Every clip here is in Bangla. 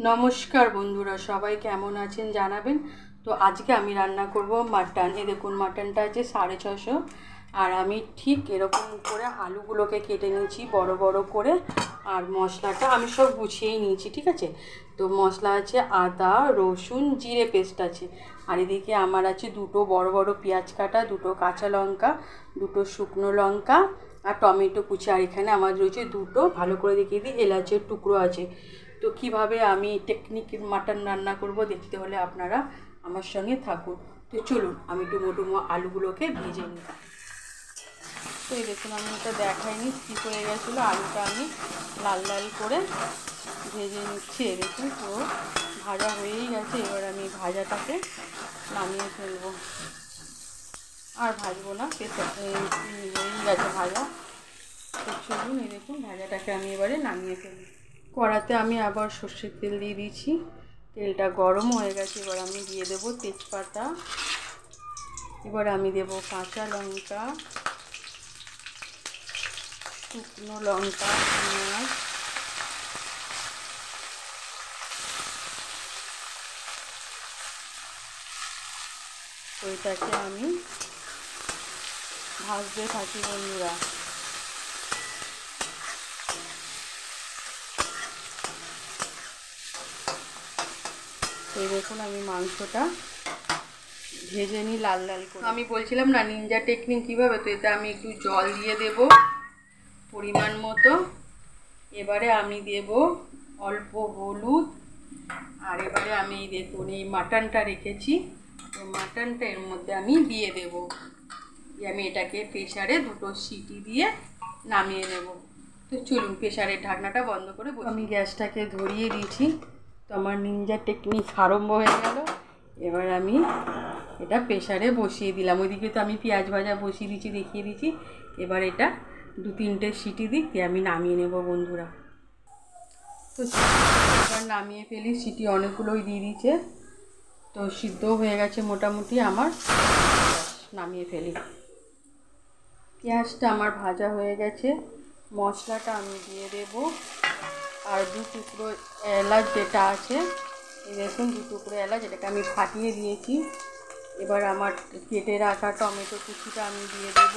নমস্কার বন্ধুরা, সবাই কেমন আছেন জানাবেন। তো আজকে আমি রান্না করব মাটন। এই দেখুন, মাটনটা আছে 650। আর আমি ঠিক এরকম করে আলুগুলোকে কেটে নিয়েছি বড় বড় করে। আর মশলাটা আমি সব গুছিয়েই নিয়েছি, ঠিক আছে। তো মশলা আছে আদা, রসুন, জিরে পেস্ট আছে। আর এদিকে আমার আছে দুটো বড় বড় পেঁয়াজ কাটা, দুটো কাঁচা লঙ্কা, দুটো শুকনো লঙ্কা আর টমেটো কুচি। আর এখানে আমার রয়েছে দুটো, ভালো করে দেখিয়ে দিই, এলাচের টুকরো আছে। তো কিভাবে আমি টেকনিকের মাটন রান্না করব দেখতে হলে আপনারা আমার সঙ্গে থাকুন। তো চলুন আমি ডুমো আলুগুলোকে ভেজে নিই। তো এই দেখুন, আমি এটা দেখাইনি, স্কিপ হয়ে গেছিলো। আলুটা আমি লাল লাল করে ভেজে নিচ্ছি। এই দেখুন পুরো ভাজা হয়েই গেছে। এবার আমি ভাজাটাকে নামিয়ে ফেলবো, আর ভাজবো না, হয়েই গেছে ভাজা। তো চলুন, এই দেখুন ভাজাটাকে আমি এবারে নামিয়ে ফেলবো। কড়াতে আমি আবার সর্ষের তেল দিয়ে দিয়েছি। তেলটা গরম হয়ে গেছে। এবার আমি দিয়ে দেবো তেজপাতা, এবার আমি দেবো কাঁচা লঙ্কা, শুকনো লঙ্কা, পেঁয়াজ, ওইটাকে আমি ভাজতে থাকি বন্ধুরা। এই দেখুন আমি মাংসটা ভেজে নিই লাল লাল করে। আমি বলছিলাম না নিনজা টেকনিক কীভাবে, তো এতে আমি একটু জল দিয়ে দেব পরিমাণ মতো। এবারে আমি দেব অল্প হলুদ। আর এবারে আমি দেখুন এই মাটনটা রেখেছি, তো মাটনটা এর মধ্যে আমি দিয়ে দেব। আমি এটাকে প্রেসারে দুটো সিটি দিয়ে নামিয়ে নেব। তো চলুন প্রেসারের ঢাকনাটা বন্ধ করে আমি গ্যাসটাকে ধরিয়ে দিয়েছি। তো আমার নিনজা টেকনিক আরম্ভ হয়ে গেল। এবার আমি এটা প্রেসারে বসিয়ে দিলাম। ওইদিকে তো আমি পেঁয়াজ ভাজা বসিয়ে দিয়েছি, দেখিয়ে দিয়েছি। এবার এটা 2-3টে সিটি দিক দিয়ে আমি নামিয়ে নেব বন্ধুরা। তো এবার নামিয়ে ফেলি, সিটি অনেকগুলোই দিয়ে দিয়েছে। তো সিদ্ধ হয়ে গেছে মোটামুটি আমার, নামিয়ে ফেলি। পেঁয়াজটা আমার ভাজা হয়ে গেছে। মশলাটা আমি দিয়ে দেব। আর 2 টুকরো এলাচ যেটা আছে, এই দেখুন 2 টুকরো এলাচ, এটাকে আমি ফাটিয়ে দিয়েছি। এবার আমার কেটে রাখা টমেটো কুচিটা আমি দিয়ে দেব।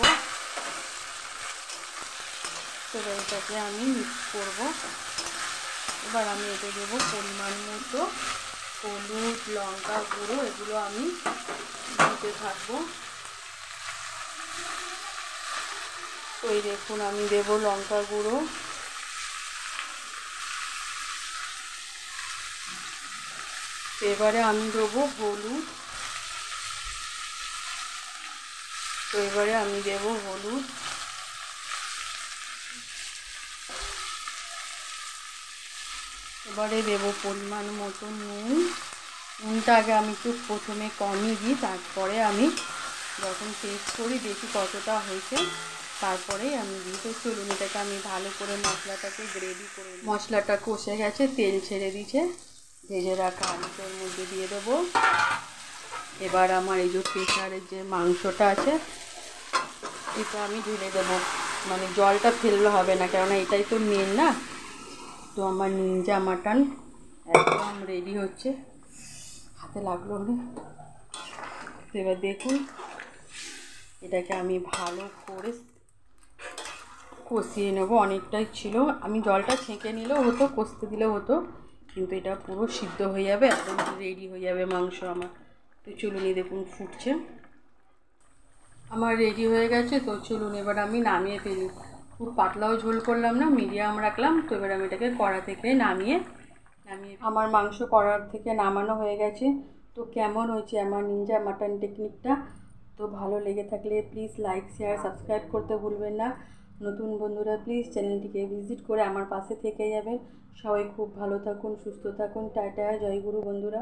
তো এটাকে আমি মিক্স করব। এবার আমি এতে দেবো পরিমাণ মতো হলুদ, লঙ্কা গুঁড়ো, এগুলো আমি দিতে থাকবো। তো এই দেখুন আমি দেবো লঙ্কা গুঁড়ো, এবারে আমি দেবো হলুদ। তো এবারে আমি দেবো হলুদ, এবারে দেবো পরিমাণ মতো নুন। নুনটা আগে আমি একটু প্রথমে কমই দিই, তারপরে আমি যখন টেস্ট করি দেখি কতটা হয়েছে, তারপরেই আমি দিই। তো চলুন এটাকে আমি ভালো করে মশলাটাকে গ্রেভি করে, মশলাটা কষে গেছে, তেল ছেড়ে দিয়েছে। ভেজে রাখা আলুটার মধ্যে দিয়ে দেবো। এবার আমার এই যে প্রেসারের যে মাংসটা আছে, এটা আমি ঢেলে দেবো। মানে জলটা ফেললে হবে না, কেননা এটাই তো মেন না। তো আমার নিনজা মাটন একদম রেডি হচ্ছে। হাতে লাগলো না। তো এবার দেখুন এটাকে আমি ভালো করে কষিয়ে নেব। অনেকটাই ছিল, আমি জলটা ছেঁকে নিলেও হতো, কষতে দিলেও হতো, কিন্তু এটা পুরো সিদ্ধ হয়ে যাবে, একদম রেডি হয়ে যাবে মাংস আমার। তো চলুন এই দেখুন ফুটছে, আমার রেডি হয়ে গেছে। তো চলুন এবার আমি নামিয়ে ফেলি। খুব পাতলাও ঝোল করলাম না, মিডিয়াম রাখলাম। তো এবার আমি এটাকে কড়া থেকে নামিয়ে আমার মাংস কড়া থেকে নামানো হয়ে গেছে। তো কেমন হয়েছে আমার নিনজা মাটন টেকনিকটা? তো ভালো লেগে থাকলে প্লিজ লাইক, শেয়ার, সাবস্ক্রাইব করতে ভুলবেন না। নতুন বন্ধুরা প্লিজ চ্যানেলটিকে ভিজিট করে আমার পাশে থেকে যাবেন। সবাই খুব ভালো থাকুন, সুস্থ থাকুন। টাটা, জয় গুরু বন্ধুরা।